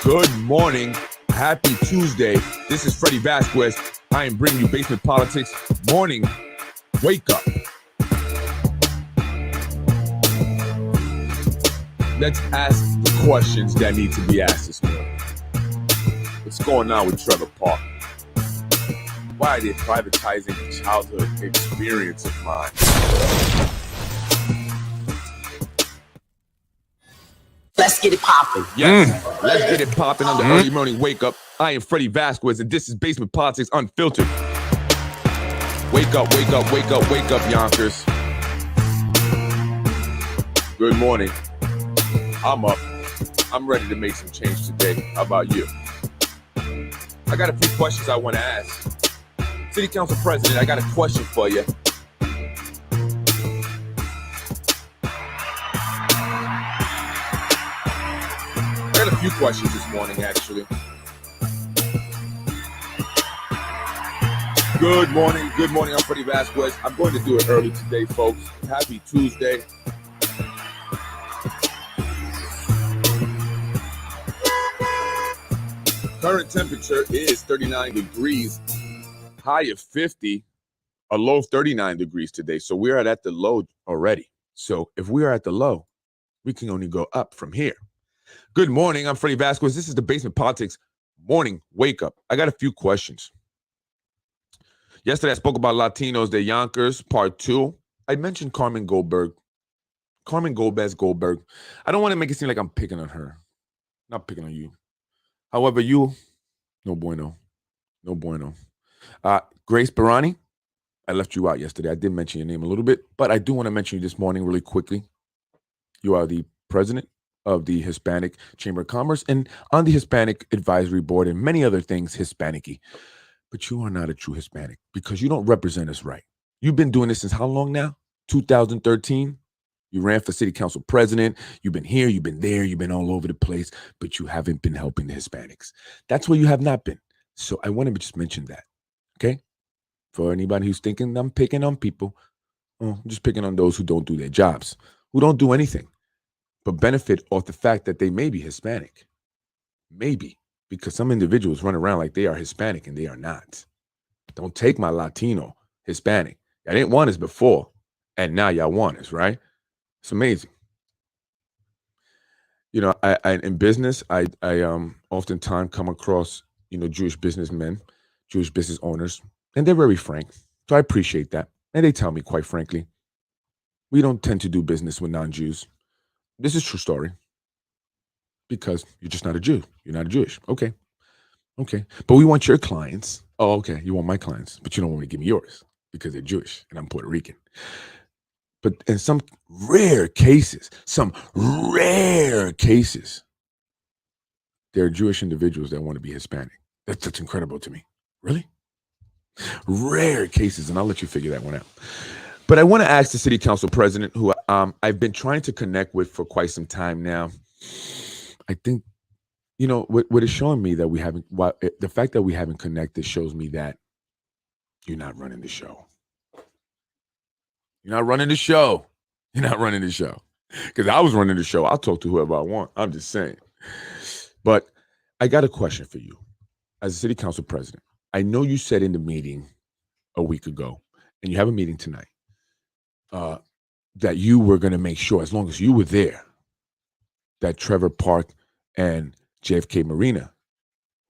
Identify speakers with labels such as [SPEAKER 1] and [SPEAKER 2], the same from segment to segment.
[SPEAKER 1] Good morning. Happy Tuesday. This is Freddie Vasquez. I am bringing you Basement Politics Morning Wake Up. Let's ask the questions that need to be asked this morning. What's going on with Trevor Park? Why are they privatizing the childhood experience of mine?
[SPEAKER 2] Let's get it popping.
[SPEAKER 1] Yes, let's get it popping on the early morning wake up. I am Freddie Vasquez, and this is Basement Politics Unfiltered. Wake up, wake up, wake up, wake up, Yonkers. Good morning. I'm up. I'm ready to make some change today. How about you? I got a few questions I want to ask. City Council President, I got a question for you. I got a few questions this morning, actually. Good morning. Good morning. I'm Freddie Vasquez. I'm going to do it early today, folks. Happy Tuesday. Current temperature is 39 degrees, high of 50, a low of 39 degrees today. So we are at the low already. So if we are at the low, we can only go up from here. Good morning. I'm Freddie Vasquez. This is the Basement Politics Morning Wake Up. I got a few questions. Yesterday, I spoke about Latinos, the Yonkers, part 2. I mentioned Carmen Goldberg. Carmen Goldberg. I don't want to make it seem like I'm picking on her. Not picking on you. However, you, no bueno. No bueno. Grace Barani, I left you out yesterday. I did mention your name a little bit, but I do want to mention you this morning really quickly. You are the president of the Hispanic Chamber of Commerce and on the Hispanic Advisory Board and many other things Hispanic-y. But you are not a true Hispanic because you don't represent us right. You've been doing this since how long now? 2013? You ran for city council president. You've been here, you've been there, you've been all over the place, but you haven't been helping the Hispanics. That's where you have not been. So I want to just mention that, okay? For anybody who's thinking I'm picking on people, I'm just picking on those who don't do their jobs, who don't do anything, but benefit off the fact that they may be Hispanic. Maybe. Because some individuals run around like they are Hispanic and they are not. Don't take my Latino, Hispanic. I didn't want us before, and now y'all want us, right? It's amazing. You know, I in business, I oftentimes come across, Jewish businessmen, Jewish business owners, and they're very frank. So I appreciate that. And they tell me, quite frankly, we don't tend to do business with non-Jews. This is true story. Because you're just not a Jew. You're not a Jewish. Okay. But we want your clients. Oh, okay. You want my clients, but you don't want to give me yours because they're Jewish and I'm Puerto Rican. But in some rare cases, there are Jewish individuals that want to be Hispanic. That's incredible to me. Really? Rare cases, and I'll let you figure that one out. But I want to ask the city council president, who I've been trying to connect with for quite some time now. I think, what is showing me that the fact that we haven't connected shows me that you're not running the show. You're not running the show. Because I was running the show. I'll talk to whoever I want. I'm just saying. But I got a question for you. As a city council president, I know you said in the meeting a week ago, and you have a meeting tonight, that you were going to make sure, as long as you were there, that Trevor Park and JFK Marina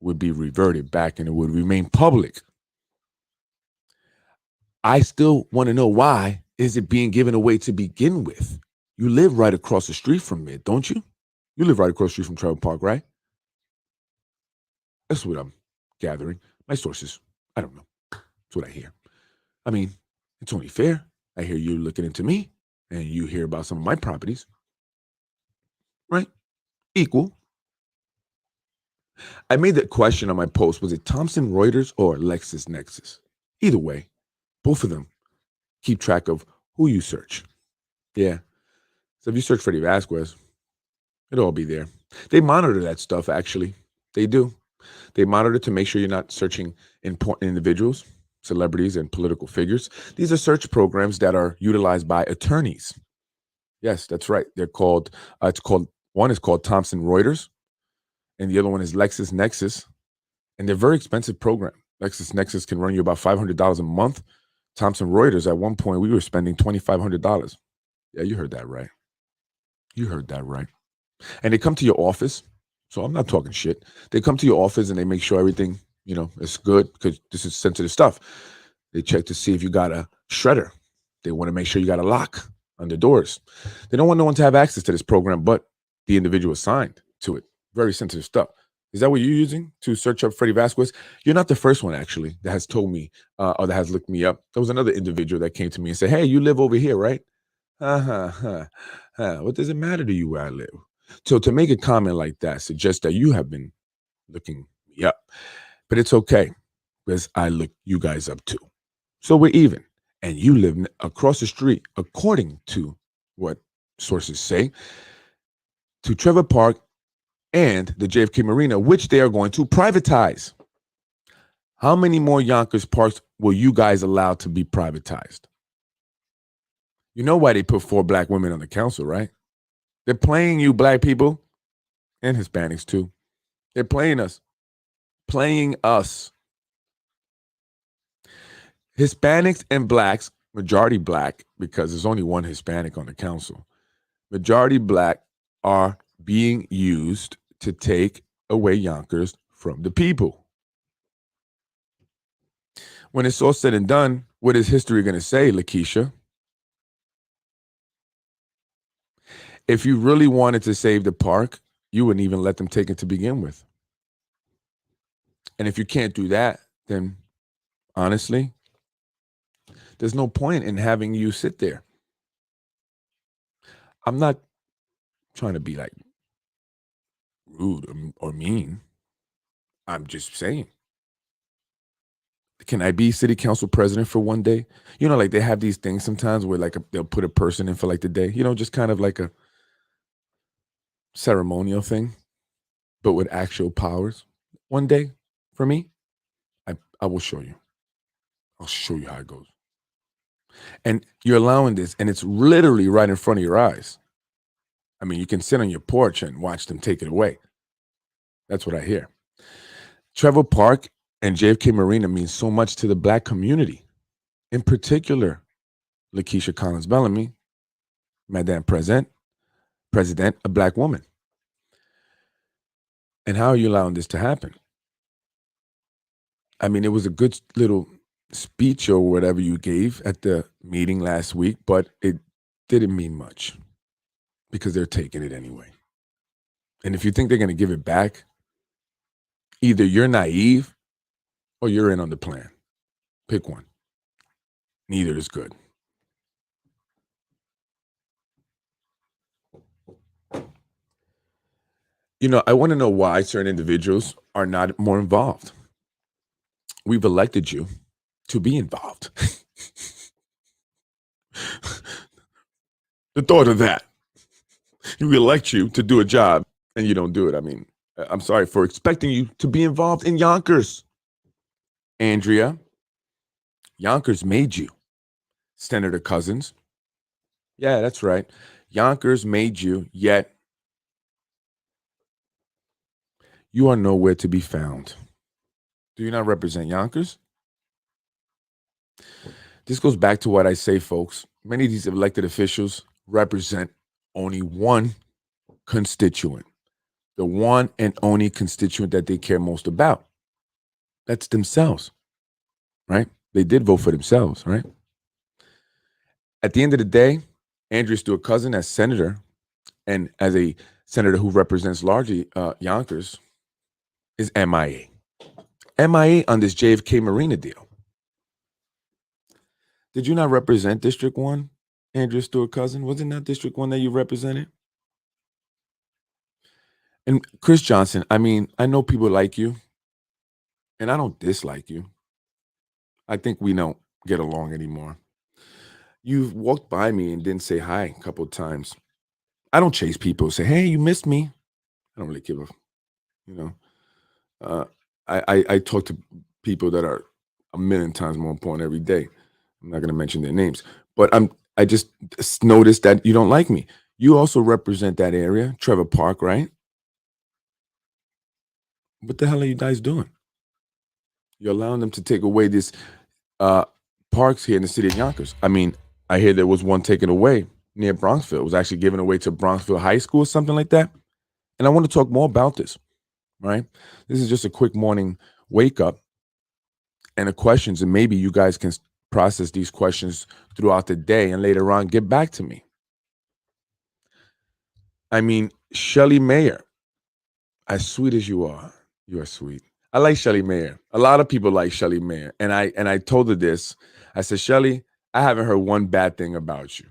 [SPEAKER 1] would be reverted back and it would remain public. I still want to know, why is it being given away to begin with? You live right across the street from it, don't you? You live right across the street from Trevor Park, right? That's what I'm gathering. My sources, I don't know. That's what I hear. I mean, it's only fair. I hear you looking into me and you hear about some of my properties. Right? Equal. I made that question on my post. Was it Thomson Reuters or LexisNexis? Either way, both of them keep track of who you search. Yeah. So if you search Freddie Vasquez, it'll all be there. They monitor that stuff, actually. They do. They monitor to make sure you're not searching important individuals, celebrities, and political figures. These are search programs that are utilized by attorneys. Yes, that's right. They're called, one is called Thomson Reuters, and the other one is LexisNexis, and they're very expensive program. LexisNexis can run you about $500 a month. Thomson Reuters, at one point, we were spending $2,500. Yeah, you heard that right. You heard that right. And they come to your office. So I'm not talking shit. They come to your office and they make sure everything, is good because this is sensitive stuff. They check to see if you got a shredder. They want to make sure you got a lock on the doors. They don't want no one to have access to this program but the individual assigned to it. Very sensitive stuff. Is that what you're using to search up Freddie Vasquez? You're not the first one, actually, that has told me or that has looked me up. There was another individual that came to me and said, hey, you live over here, right? What does it matter to you where I live? So to make a comment like that suggests that you have been looking me up. But it's okay because I look you guys up too. So we're even. And you live across the street, according to what sources say, to Trevor Park and the JFK Marina, which they are going to privatize. How many more Yonkers parks will you guys allow to be privatized? You know why they put 4 black women on the council, right? They're playing you, black people, and Hispanics too. They're playing us. Playing us. Hispanics and blacks, majority black, because there's only one Hispanic on the council, majority black are being used to take away Yonkers from the people. When it's all said and done, what is history going to say, Lakeisha? If you really wanted to save the park, you wouldn't even let them take it to begin with. And if you can't do that, then honestly, there's no point in having you sit there. I'm not trying to be like rude or mean. I'm just saying. Can I be city council president for one day? Like they have these things sometimes where they'll put a person in for like the day, just kind of like a ceremonial thing, but with actual powers. One day for me, I will show you. I'll show you how it goes. And you're allowing this, and it's literally right in front of your eyes. I mean, you can sit on your porch and watch them take it away. That's what I hear. Trevor Park and JFK Marina means so much to the black community. In particular, Lakeisha Collins Bellamy, Madame President, a black woman. And how are you allowing this to happen? I mean, it was a good little speech or whatever you gave at the meeting last week, but it didn't mean much because they're taking it anyway. And if you think they're going to give it back, either you're naive or you're in on the plan. Pick one. Neither is good. I want to know why certain individuals are not more involved. We've elected you to be involved. The thought of that. We elect you to do a job and you don't do it. I mean, I'm sorry for expecting you to be involved in Yonkers. Andrea, Yonkers made you. Senator Cousins. Yeah, that's right. Yonkers made you, yet you are nowhere to be found. Do you not represent Yonkers? This goes back to what I say, folks. Many of these elected officials represent only one constituent, the one and only constituent that they care most about. That's themselves, right? They did vote for themselves, right? At the end of the day, Andrea Stewart-Cousin, as senator and as a senator who represents largely Yonkers, is MIA. MIA on this JFK Marina deal. Did you not represent District 1, Andrea Stewart-Cousin? Wasn't that District 1 that you represented? And Chris Johnson, I mean, I know people like you, and I don't dislike you. I think we don't get along anymore. You've walked by me and didn't say hi a couple of times. I don't chase people, say, hey, you missed me. I don't really give a, I talk to people that are a million times more important every day. I'm not going to mention their names, but I just noticed that you don't like me. You also represent that area, Trevor Park, right? What the hell are you guys doing? You're allowing them to take away this parks here in the city of Yonkers. I mean, I hear there was one taken away near Bronxville. It was actually given away to Bronxville High School or something like that. And I want to talk more about this, right? This is just a quick morning wake up and the questions, and maybe you guys can process these questions throughout the day and later on get back to me. I mean, Shelley Mayer, as sweet as you are sweet. I like Shelley Mayer. A lot of people like Shelley Mayer. And I told her this. I said, Shelley, I haven't heard one bad thing about you.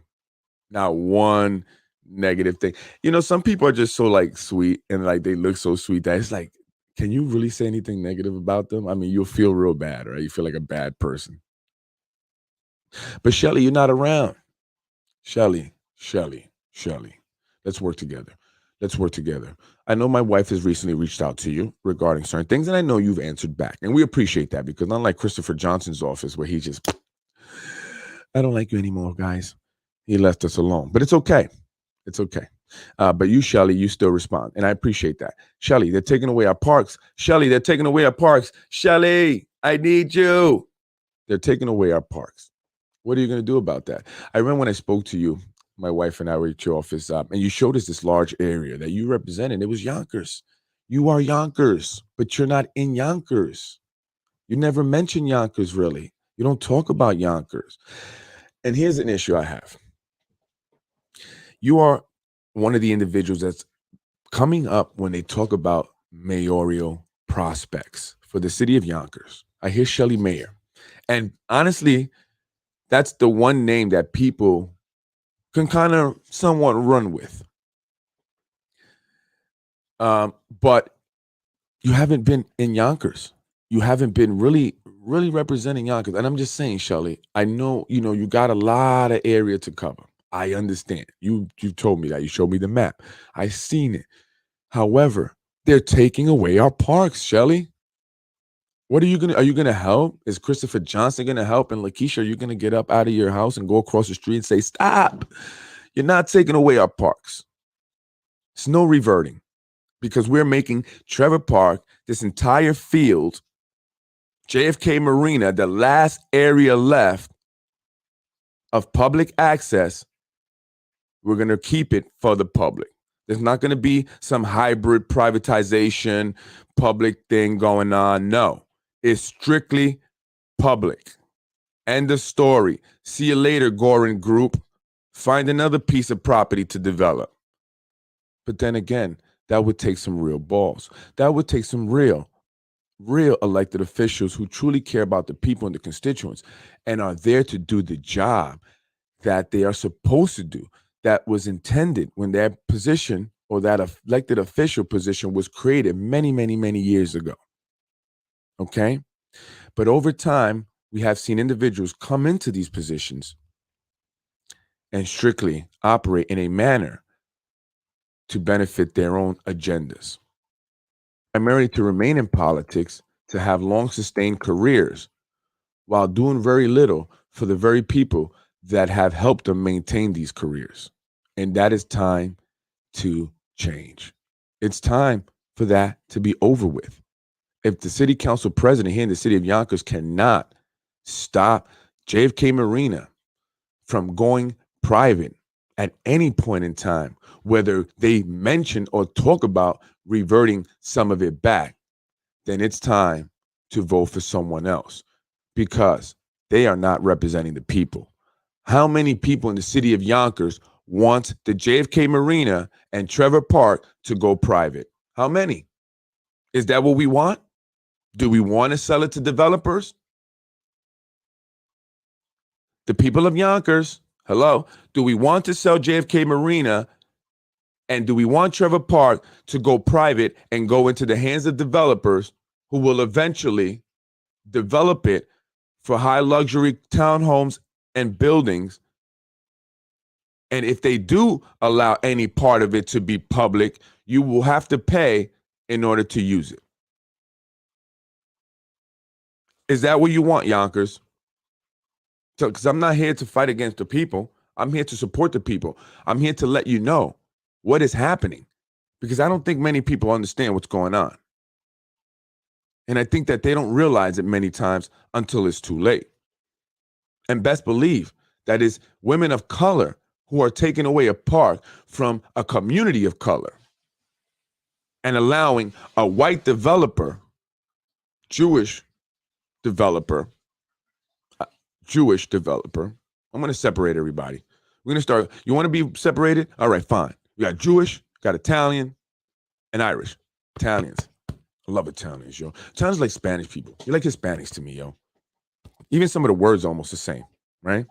[SPEAKER 1] Not one negative thing. You know, some people are just so like sweet and like they look so sweet that it's like, can you really say anything negative about them? I mean, you'll feel real bad, right? You feel like a bad person. But Shelley, you're not around. Shelley. Let's work together. Let's work together. I know my wife has recently reached out to you regarding certain things, and I know you've answered back. And we appreciate that because unlike Christopher Johnson's office, where he just, I don't like you anymore, guys. He left us alone. But it's okay. It's okay. But you, Shelley, you still respond. And I appreciate that. Shelley, they're taking away our parks. Shelley, they're taking away our parks. Shelley, I need you. They're taking away our parks. What are you going to do about that? I remember when I spoke to you, my wife and I were at your office, and you showed us this large area that you represented. It was Yonkers. You are Yonkers, but you're not in Yonkers. You never mention Yonkers, really. You don't talk about Yonkers. And here's an issue I have. You are one of the individuals that's coming up when they talk about mayoral prospects for the city of Yonkers. I hear Shelley Mayer. And honestly, that's the one name that people can kind of somewhat run with. But you haven't been in Yonkers. You haven't been really representing Yonkers. And I'm just saying, Shelley, I know, you got a lot of area to cover. I understand. You told me that. You showed me the map. I seen it. However, they're taking away our parks, Shelley. What are you gonna help? Is Christopher Johnson gonna help? And Lakeisha, are you gonna get up out of your house and go across the street and say, stop? You're not taking away our parks. It's no reverting because we're making Trevor Park, this entire field, JFK Marina, the last area left of public access. We're going to keep it for the public. There's not going to be some hybrid privatization, public thing going on. No, it's strictly public. End of story. See you later, Gorin Group. Find another piece of property to develop. But then again, that would take some real balls. That would take some real elected officials who truly care about the people and the constituents and are there to do the job that they are supposed to do, that was intended when that position or that elected official position was created many, many, many years ago. Okay? But over time, we have seen individuals come into these positions and strictly operate in a manner to benefit their own agendas. Primarily to remain in politics, to have long sustained careers while doing very little for the very people that have helped them maintain these careers. And that is time to change. It's time for that to be over with. If the city council president here in the city of Yonkers cannot stop JFK Marina from going private at any point in time, whether they mention or talk about reverting some of it back, then it's time to vote for someone else because they are not representing the people. How many people in the city of Yonkers want the JFK Marina and Trevor Park to go private? How many? Is that what we want? Do we want to sell it to developers? The people of Yonkers, hello, do we want to sell JFK Marina and do we want Trevor Park to go private and go into the hands of developers who will eventually develop it for high luxury townhomes and buildings? And if they do allow any part of it to be public, you will have to pay in order to use it. Is that what you want, Yonkers? So, because I'm not here to fight against the people. I'm here to support the people. I'm here to let you know what is happening because I don't think many people understand what's going on. And I think that they don't realize it many times until it's too late. And best believe that is women of color who are taking away a park from a community of color and allowing a white developer, Jewish developer, Jewish developer. I'm going to separate everybody. We're going to start. You want to be separated? All right, fine. We got Jewish, got Italian, and Irish. Italians. I love Italians, yo. Italians like Spanish people. You like Hispanics to me, yo. Even some of the words are almost the same, right?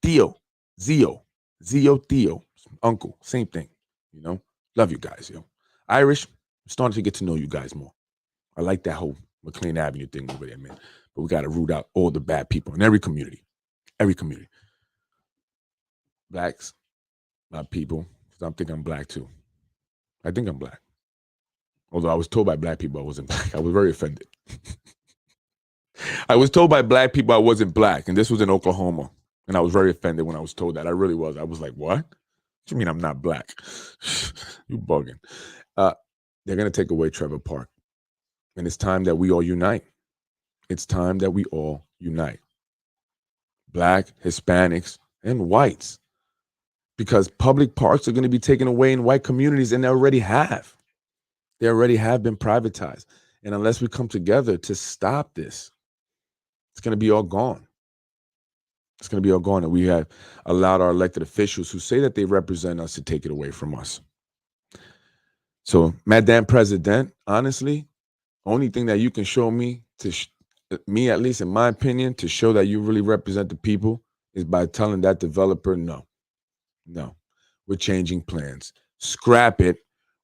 [SPEAKER 1] Theo, Zio, Theo, uncle, same thing, you know? Love you guys, yo. Irish, I'm starting to get to know you guys more. I like that whole McLean Avenue thing over there, man. But we got to root out all the bad people in every community. Every community. Blacks, not people, because I think I'm black too. I think I'm black. Although I was told by black people I wasn't black. I was very offended. I was told by black people I wasn't black, and this was in Oklahoma. And I was very offended when I was told that. I really was. I was like, what? What do you mean I'm not black? You bugging. They're going to take away Trevor Park. And it's time that we all unite. It's time that we all unite. Black, Hispanics, and whites. Because public parks are going to be taken away in white communities, and they already have. They already have been privatized. And unless we come together to stop this, it's going to be all gone. It's going to be all gone. And we have allowed our elected officials who say that they represent us to take it away from us. So, Madame President, honestly, only thing that you can show me, me at least in my opinion, to show that you really represent the people is by telling that developer, no, we're changing plans. Scrap it.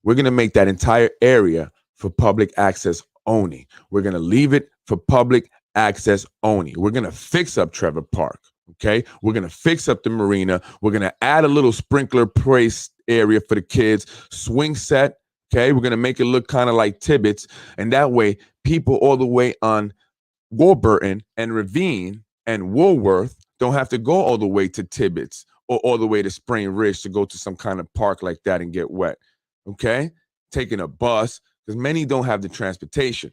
[SPEAKER 1] We're going to make that entire area for public access only. We're going to leave it for public access only. We're going to fix up Trevor Park. Okay. We're going to fix up the marina. We're going to add a little sprinkler place area for the kids, swing set. Okay. We're going to make it look kind of like Tibbetts. And that way, people all the way on Warburton and Ravine and Woolworth don't have to go all the way to Tibbetts or all the way to Spring Ridge to go to some kind of park like that and get wet. Okay. Taking a bus, because many don't have the transportation.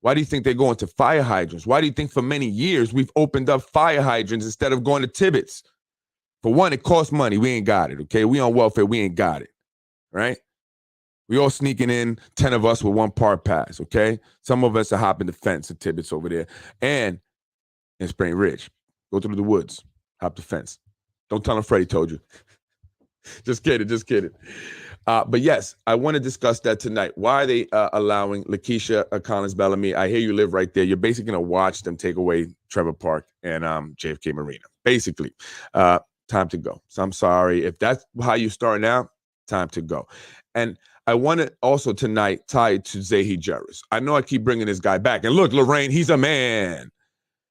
[SPEAKER 1] Why do you think they go into fire hydrants? Why do you think for many years we've opened up fire hydrants instead of going to Tibbetts? For one, it costs money. We ain't got it, okay? We on welfare. We ain't got it, right? We all sneaking in, 10 of us with one park pass, okay? Some of us are hopping the fence at Tibbetts over there. And in Spring Ridge, go through the woods, hop the fence. Don't tell them Freddie told you. Just kidding. But yes, I want to discuss that tonight. Why are they allowing Lakeisha Collins-Bellamy? I hear you live right there. You're basically going to watch them take away Trevor Park and JFK Marina. Basically, time to go. So I'm sorry. If that's how you're starting out, time to go. And I want to also tonight tie it to Zahi Jarris. I know I keep bringing this guy back. And look, Lorraine, he's a man.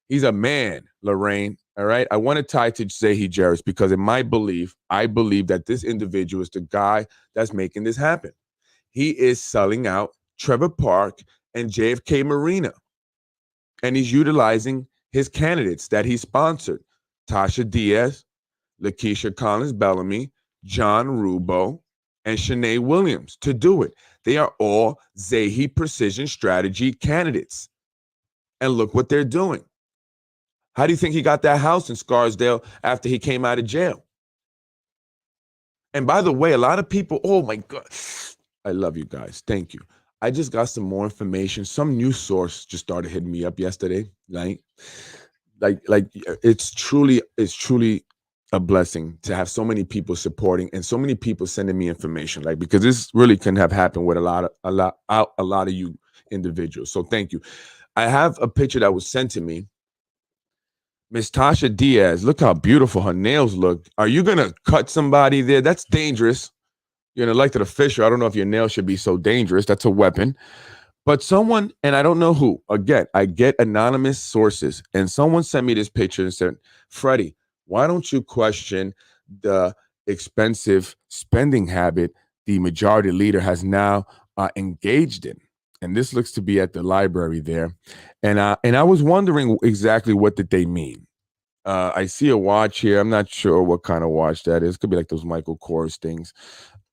[SPEAKER 1] He's a man, Lorraine. All right. I want to tie to Zahi Jarris because in my belief, I believe that this individual is the guy that's making this happen. He is selling out Trevor Park and JFK Marina. And he's utilizing his candidates that he sponsored. Tasha Diaz, Lakeisha Collins-Bellamy, John Rubo, and Shanae Williams to do it. They are all Zahi Precision Strategy candidates. And look what they're doing. How do you think he got that house in Scarsdale after he came out of jail? And by the way, a lot of people, oh my God, I love you guys. Thank you. I just got some more information. Some news source just started hitting me up yesterday night. Like it's truly a blessing to have so many people supporting and so many people sending me information. Like, because this really couldn't have happened with a lot of you individuals. So thank you. I have a picture that was sent to me. Miss Tasha Diaz, look how beautiful her nails look. Are you going to cut somebody there? That's dangerous. You're an elected official. I don't know if your nails should be so dangerous. That's a weapon. But someone, and I don't know who, again, I get anonymous sources, and someone sent me this picture and said, Freddie, why don't you question the expensive spending habit the majority leader has now engaged in? And this looks to be at the library there. And I was wondering exactly what did they mean. I see a watch here. I'm not sure what kind of watch that is. Could be like those Michael Kors things.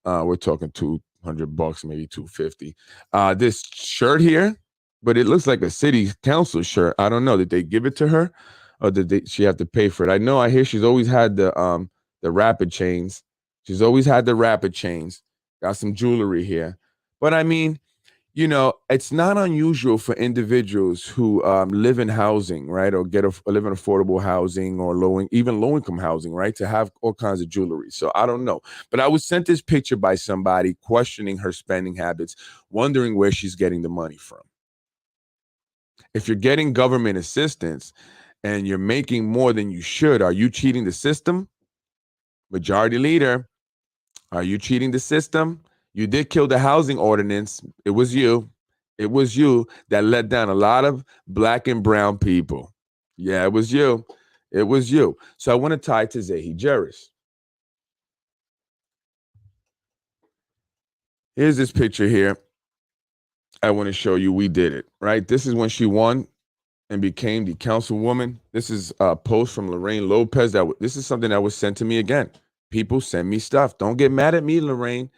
[SPEAKER 1] We're talking $200, maybe $250. This shirt here, but it looks like a city council shirt. I don't know. Did they give it to her, or she have to pay for it? I hear she's always had the rapid chains. She's always had the rapid chains. Got some jewelry here, but I mean, it's not unusual for individuals who live in housing, right, or live in affordable housing or even low income housing, right, to have all kinds of jewelry. So I don't know, but I was sent this picture by somebody questioning her spending habits, wondering where she's getting the money from. If you're getting government assistance and you're making more than you should, are you cheating the system? Majority leader, are you cheating the system? You did kill the housing ordinance. It was you. It was you that let down a lot of black and brown people. Yeah, it was you. It was you. So I want to tie to Zahi Jeris. Here's this picture here. I want to show you we did it, right? This is when she won and became the councilwoman. This is a post from Lorraine Lopez. This is something that was sent to me again. People send me stuff. Don't get mad at me, Lorraine.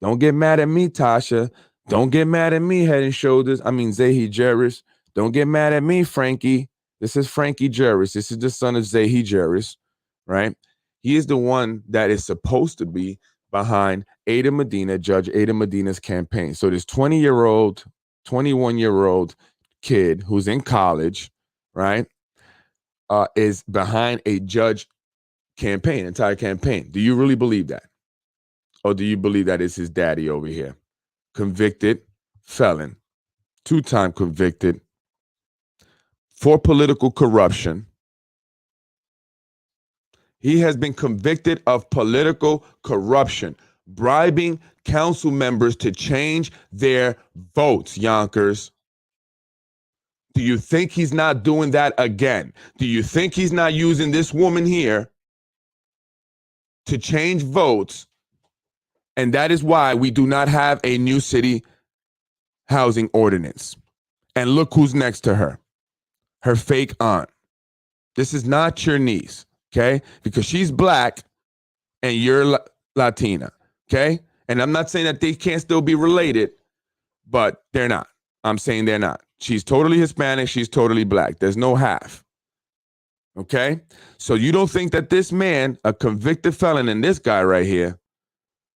[SPEAKER 1] Don't get mad at me, Tasha. Don't get mad at me, Head and Shoulders. Zahi Jeris. Don't get mad at me, Frankie. This is Frankie Jeris. This is the son of Zahi Jeris, right? He is the one that is supposed to be behind Ada Medina, Judge Ada Medina's campaign. So this 20-year-old, 21-year-old kid who's in college, right, is behind a judge entire campaign. Do you really believe that? Or do you believe that it's his daddy over here? Convicted felon, 2-time convicted for political corruption. He has been convicted of political corruption, bribing council members to change their votes, Yonkers. Do you think he's not doing that again? Do you think he's not using this woman here to change votes? And that is why we do not have a new city housing ordinance. And look who's next to her. Her fake aunt. This is not your niece, okay? Because she's black and you're Latina, okay? And I'm not saying that they can't still be related, but they're not. I'm saying they're not. She's totally Hispanic. She's totally black. There's no half, okay? So you don't think that this man, a convicted felon, and this guy right here,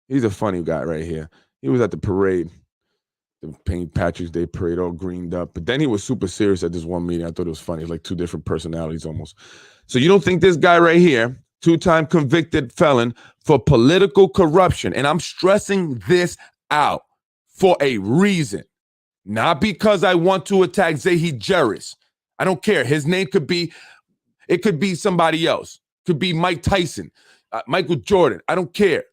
[SPEAKER 1] he's a funny guy right here. He was at the parade, the St. Patrick's Day parade, all greened up. But then he was super serious at this one meeting. I thought it was funny. It's like two different personalities almost. So you don't think this guy right here, 2-time convicted felon for political corruption, and I'm stressing this out for a reason, not because I want to attack Zahi Jeris. I don't care. His name could be somebody else. Could be Mike Tyson, Michael Jordan. I don't care.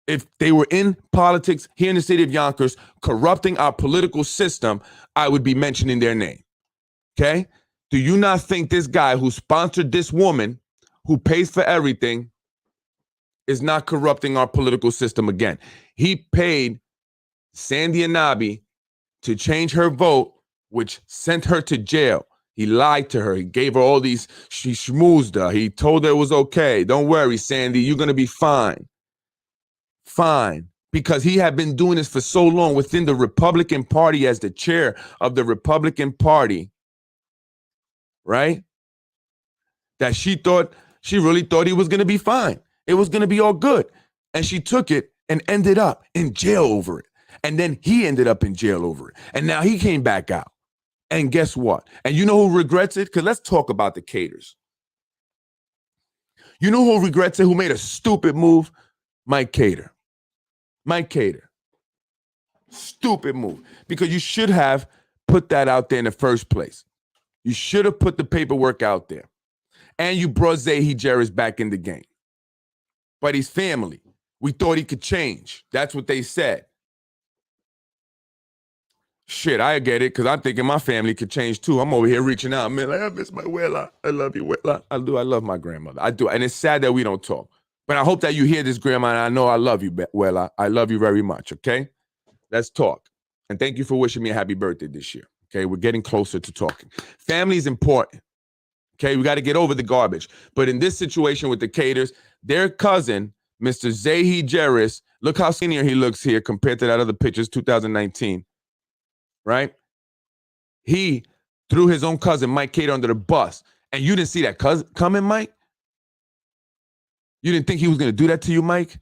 [SPEAKER 1] If they were in politics here in the city of Yonkers, corrupting our political system, I would be mentioning their name, okay? Do you not think this guy who sponsored this woman, who pays for everything, is not corrupting our political system again? He paid Sandy Anabi to change her vote, which sent her to jail. He lied to her. He gave her all these, she schmoozed her. He told her it was okay. Don't worry, Sandy, you're going to be fine. Fine, because he had been doing this for so long within the Republican Party as the chair of the Republican Party, right? That she really thought he was going to be fine. It was going to be all good. And she took it and ended up in jail over it. And then he ended up in jail over it. And now he came back out. And guess what? And you know who regrets it? Because let's talk about the Caters. You know who regrets it, who made a stupid move? Mike Cater. Mike Cater. Stupid move. Because you should have put that out there in the first place. You should have put the paperwork out there. And you brought Zahi Jeris back in the game. But he's family. We thought he could change. That's what they said. Shit, I get it, because I'm thinking my family could change too. I'm over here reaching out. Man, like, I miss my abuela. I love you, abuela. I do. I love my grandmother. I do. And it's sad that we don't talk. But I hope that you hear this, Grandma, and I know I love you, abuela. I love you very much, okay? Let's talk. And thank you for wishing me a happy birthday this year, okay? We're getting closer to talking. Family is important, okay? We got to get over the garbage. But in this situation with the Caters, their cousin, Mr. Zahi Jeris, look how senior he looks here compared to that other pictures, 2019, right? He threw his own cousin, Mike Cater, under the bus. And you didn't see that coming, Mike? You didn't think he was going to do that to you, Mike?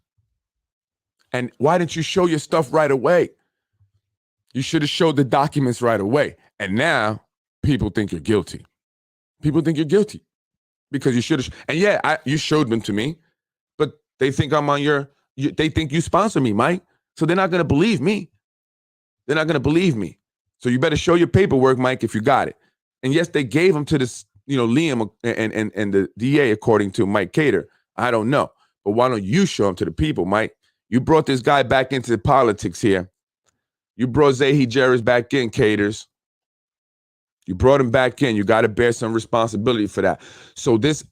[SPEAKER 1] And why didn't you show your stuff right away? You should have showed the documents right away. And now people think you're guilty. People think you're guilty because you should have. And yeah, you showed them to me, but they think I'm on they think you sponsor me, Mike. So they're not going to believe me. They're not going to believe me. So you better show your paperwork, Mike, if you got it. And yes, they gave him to this, Liam and the DA, according to Mike Cater. I don't know. But why don't you show him to the people, Mike? You brought this guy back into politics here. You brought Zahi Jerris back in, Caters. You brought him back in. You got to bear some responsibility for that. So this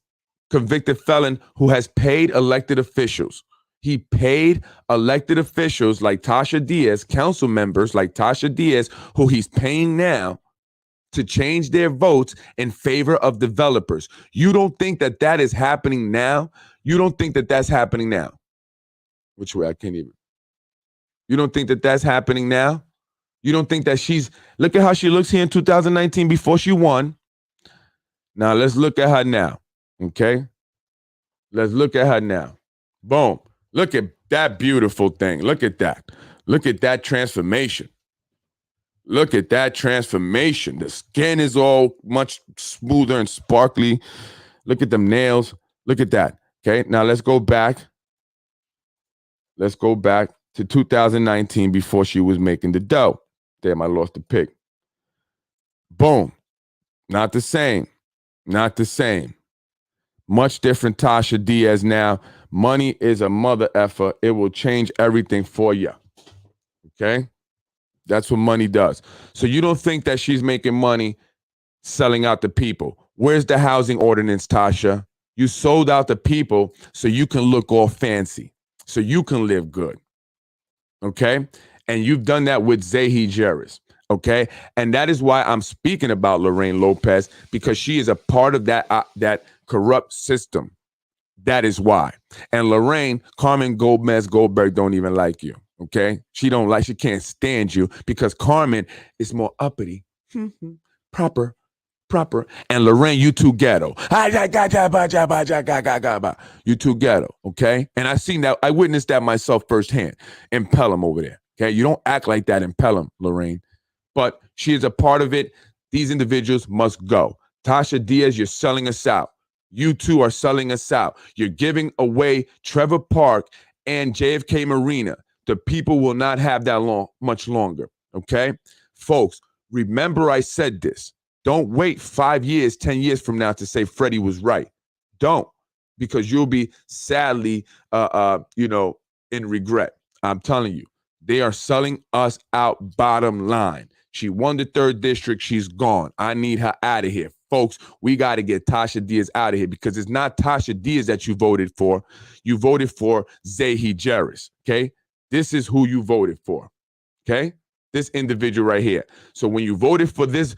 [SPEAKER 1] convicted felon who has paid elected officials, he paid elected officials like Tasha Diaz, council members like Tasha Diaz, who he's paying now to change their votes in favor of developers. You don't think that that is happening now? You don't think that that's happening now? Which way? I can't even. You don't think that that's happening now? You don't think that look at how she looks here in 2019 before she won. Now let's look at her now, okay? Let's look at her now. Boom. Look at that beautiful thing. Look at that. Look at that transformation. Look at that transformation. The skin is all much smoother and sparkly. Look at them nails. Look at that. Okay, now let's go back. Let's go back to 2019 before she was making the dough. Damn, I lost the pick. Boom. Not the same. Not the same. Much different Tasha Diaz now. Money is a mother effer. It will change everything for you. Okay? That's what money does. So you don't think that she's making money selling out the people. Where's the housing ordinance, Tasha? You sold out the people so you can look all fancy, so you can live good. Okay? And you've done that with Zahi Jerris. Okay? And that is why I'm speaking about Lorraine Lopez, because she is a part of that corrupt system. That is why. And Lorraine, Carmen Goldberg don't even like you. Okay? She can't stand you because Carmen is more uppity, proper. And Lorraine, you too ghetto. You too ghetto, okay? And I witnessed that myself firsthand in Pelham over there, okay? You don't act like that in Pelham, Lorraine. But she is a part of it. These individuals must go. Tasha Diaz, you're selling us out. You two are selling us out. You're giving away Trevor Park and JFK Marina. The people will not have that much longer, okay? Folks, remember I said this. Don't wait 5 years, 10 years from now to say Freddie was right. Don't, because you'll be sadly, in regret. I'm telling you, they are selling us out, bottom line. She won the 3rd district. She's gone. I need her out of here. Folks, we got to get Tasha Diaz out of here because it's not Tasha Diaz that you voted for. You voted for Zahi Jerris, okay? This is who you voted for, okay? This individual right here. So when you voted for this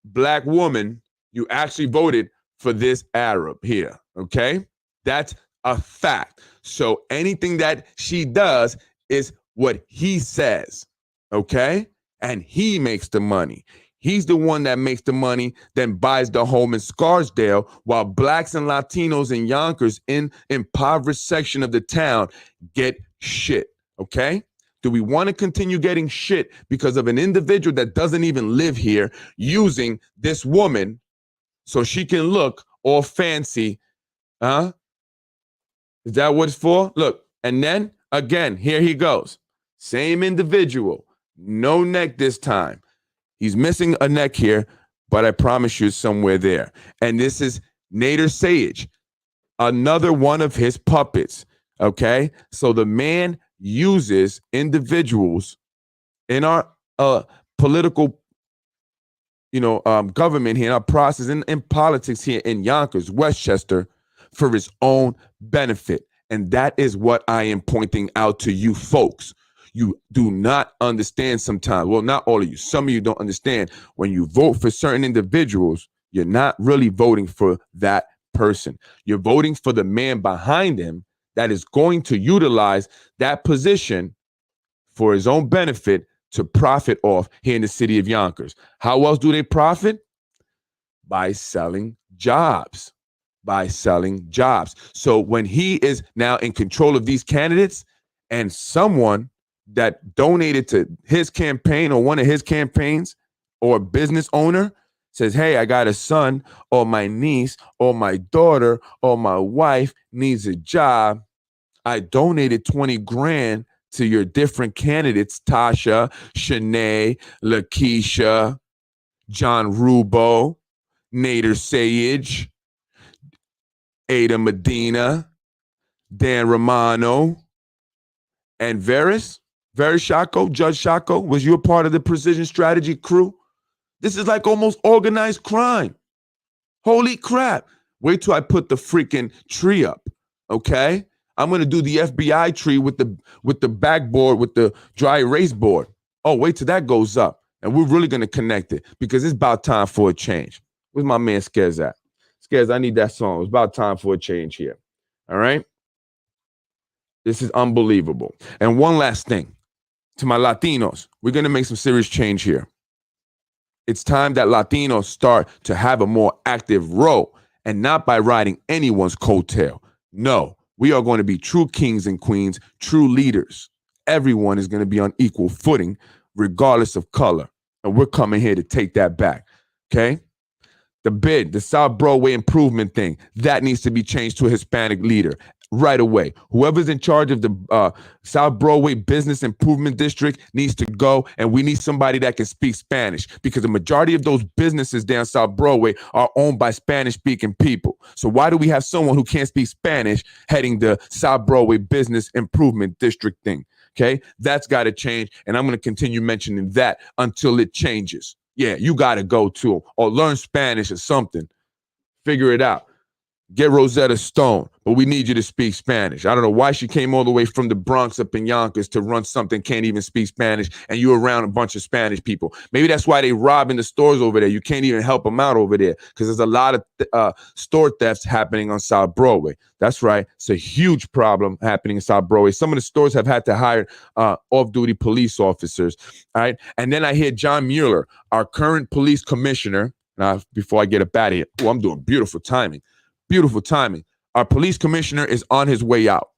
[SPEAKER 1] Black woman, you actually voted for this Arab here, okay? That's a fact. So anything that she does is what he says, okay? And he makes the money. He's the one that makes the money, then buys the home in Scarsdale, while Blacks and Latinos in Yonkers in impoverished section of the town get shit, okay? Do we want to continue getting shit because of an individual that doesn't even live here using this woman so she can look all fancy? Huh? Is that what it's for? Look, and then again, here he goes. Same individual, no neck this time. He's missing a neck here, but I promise you it's somewhere there. And this is Nader Sage, another one of his puppets, okay? So the man uses individuals in our political, government here, in our process, in politics here in Yonkers, Westchester, for his own benefit. And that is what I am pointing out to you folks. You do not understand sometimes. Well, not all of you. Some of you don't understand. When you vote for certain individuals, you're not really voting for that person. You're voting for the man behind him that is going to utilize that position for his own benefit to profit off here in the city of Yonkers. How else do they profit? By selling jobs. By selling jobs. So when he is now in control of these candidates and someone that donated to his campaign or one of his campaigns or a business owner says, hey, I got a son or my niece or my daughter or my wife needs a job. I donated 20 grand to your different candidates, Tasha, Shanae, Lakeisha, John Rubo, Nader Sayage, Ada Medina, Dan Romano, and Veris Shako, Judge Shako. Was you a part of the precision strategy crew? This is like almost organized crime. Holy crap. Wait till I put the freaking tree up, okay? I'm going to do the FBI tree with the backboard, with the dry erase board. Oh, wait till that goes up. And we're really going to connect it because it's about time for a change. Where's my man Scares at? Scares, I need that song. It's about time for a change here. All right? This is unbelievable. And one last thing. To my Latinos, we're going to make some serious change here. It's time that Latinos start to have a more active role and not by riding anyone's coattail. No, we are going to be true kings and queens, true leaders. Everyone is going to be on equal footing, regardless of color. And we're coming here to take that back. Okay? The South Broadway improvement thing, that needs to be changed to a Hispanic leader right away. Whoever's in charge of the South Broadway Business Improvement District needs to go, and we need somebody that can speak Spanish because the majority of those businesses down South Broadway are owned by Spanish-speaking people. So why do we have someone who can't speak Spanish heading the South Broadway Business Improvement District thing? Okay, that's got to change, and I'm going to continue mentioning that until it changes. Yeah, you got to go to or learn Spanish or something. Figure it out. Get Rosetta Stone, but we need you to speak Spanish. I don't know why she came all the way from the Bronx up in Yonkers to run something, can't even speak Spanish, and you're around a bunch of Spanish people. Maybe that's why they rob in the stores over there. You can't even help them out over there because there's a lot of store thefts happening on South Broadway. That's right. It's a huge problem happening in South Broadway. Some of the stores have had to hire off-duty police officers. All right. And then I hear John Mueller, our current police commissioner. Now, before I get up out of here, I'm doing beautiful timing. Beautiful timing. Our police commissioner is on his way out.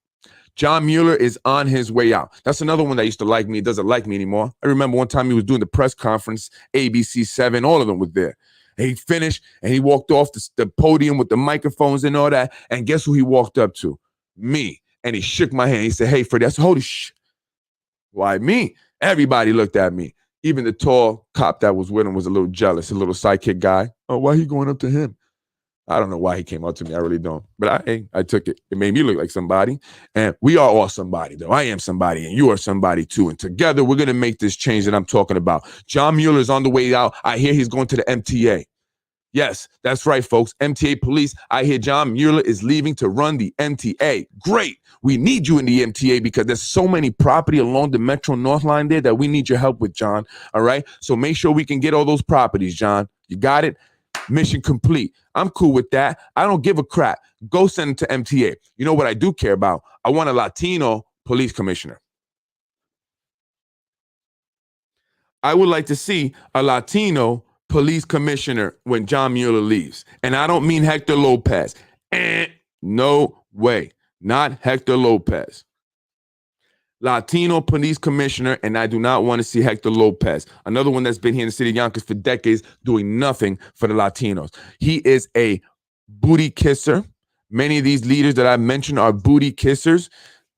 [SPEAKER 1] John Mueller is on his way out. That's another one that used to like me. Doesn't like me anymore. I remember one time he was doing the press conference, ABC 7, all of them were there. And he finished and he walked off the podium with the microphones and all that. And guess who he walked up to? Me. And he shook my hand. He said, hey, Freddie. I said, holy shit. Why me? Everybody looked at me. Even the tall cop that was with him was a little jealous, a little sidekick guy. Oh, why he going up to him? I don't know why he came up to me. I really don't. But I took it. It made me look like somebody. And we are all somebody, though. I am somebody, and you are somebody, too. And together, we're going to make this change that I'm talking about. John Mueller is on the way out. I hear he's going to the MTA. Yes, that's right, folks. MTA police. I hear John Mueller is leaving to run the MTA. Great. We need you in the MTA because there's so many property along the Metro North line there that we need your help with, John. All right? So make sure we can get all those properties, John. You got it? Mission complete. I'm cool with that. I don't give a crap. Go send it to MTA. You know what I do care about? I want a Latino police commissioner. I would like to see a Latino police commissioner when John Mueller leaves. And I don't mean Hector Lopez. No way. Not Hector Lopez. Latino police commissioner, and I do not want to see Hector Lopez, another one that's been here in the city of Yonkers for decades doing nothing for the Latinos. He is a booty kisser. Many of these leaders that I mentioned are booty kissers.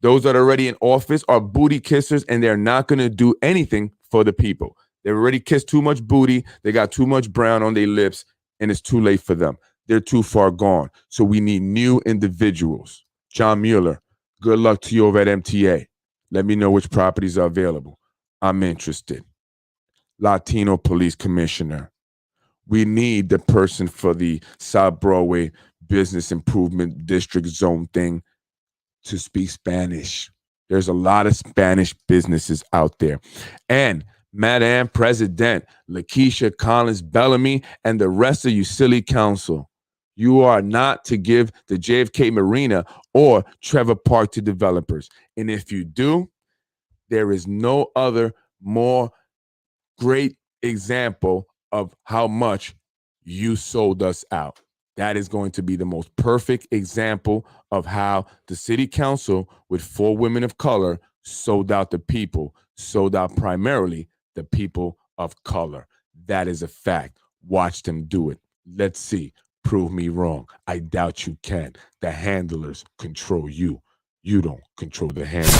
[SPEAKER 1] Those that are already in office are booty kissers, and they're not going to do anything for the people. They've already kissed too much booty. They got too much brown on their lips, and it's too late for them. They're too far gone. So we need new individuals. John Mueller, good luck to you over at MTA. Let me know which properties are available. I'm interested. Latino police commissioner. We need the person for the South Broadway Business Improvement District Zone thing to speak Spanish. There's a lot of Spanish businesses out there. And Madam President, Lakeisha Collins Bellamy, and the rest of you silly council, you are not to give the JFK Marina or Trevor Park to developers. And if you do, there is no other more great example of how much you sold us out. That is going to be the most perfect example of how the city council with 4 women of color sold out the people, sold out primarily the people of color. That is a fact. Watch them do it. Let's see. Prove me wrong. I doubt you can. The handlers control you. You don't control the handlers.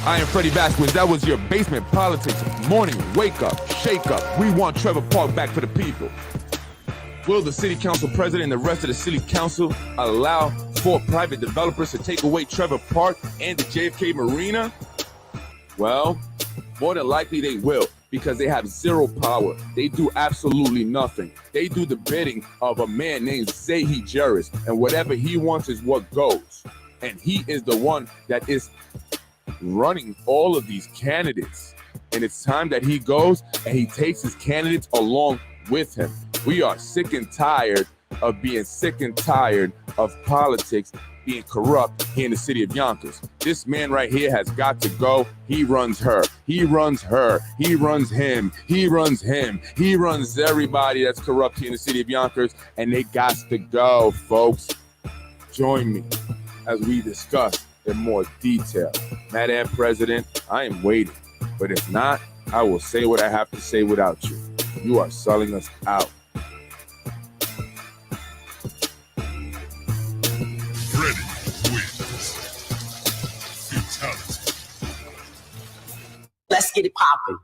[SPEAKER 1] I am Freddie Vasquez. That was your basement politics morning wake up, shake up. We want Trevor Park back for the people. Will the city council president and the rest of the city council allow 4 private developers to take away Trevor Park and the JFK Marina? Well, more than likely they will, because they have zero power. They do absolutely nothing. They do the bidding of a man named Zahi Jerris, and whatever he wants is what goes. And he is the one that is running all of these candidates. And it's time that he goes and he takes his candidates along with him. We are sick and tired of being sick and tired of politics being corrupt here in the city of Yonkers. This man right here has got to go. He runs her. He runs her. He runs him. He runs him. He runs everybody that's corrupt here in the city of Yonkers. And they got to go, folks. Join me as we discuss in more detail. Madam President, I am waiting. But if not, I will say what I have to say without you. You are selling us out.
[SPEAKER 3] Freddie wins. Fatality.
[SPEAKER 2] Let's get it popping.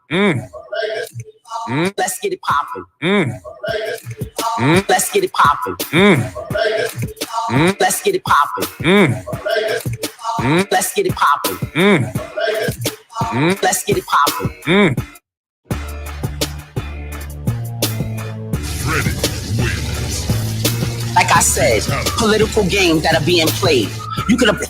[SPEAKER 2] Let's get it popping. Let's get it popping. Let's get it popping. Let's get it popping. Let's get it popping.
[SPEAKER 3] Freddie wins.
[SPEAKER 2] Like I said, political games that are being played. You could have,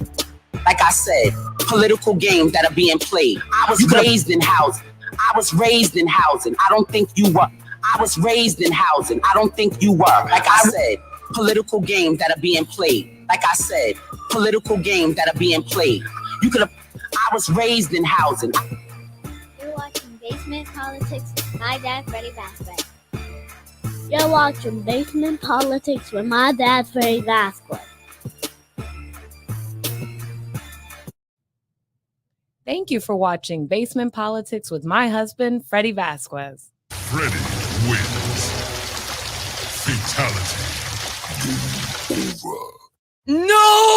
[SPEAKER 2] like I said, political games that are being played. I was raised in housing. I was raised in housing. I don't think you were. I was raised in housing. I don't think you were. Like I said, political games that are being played. Like I said, political games that are being played. You could have. I was raised in housing.
[SPEAKER 4] You're watching Basement Politics with my dad, Freddie Vasquez. You're watching Basement Politics with my dad, Freddie Vasquez.
[SPEAKER 5] Thank you for watching Basement Politics with my husband, Freddie Vasquez.
[SPEAKER 3] Freddie wins. Fatality.
[SPEAKER 5] No!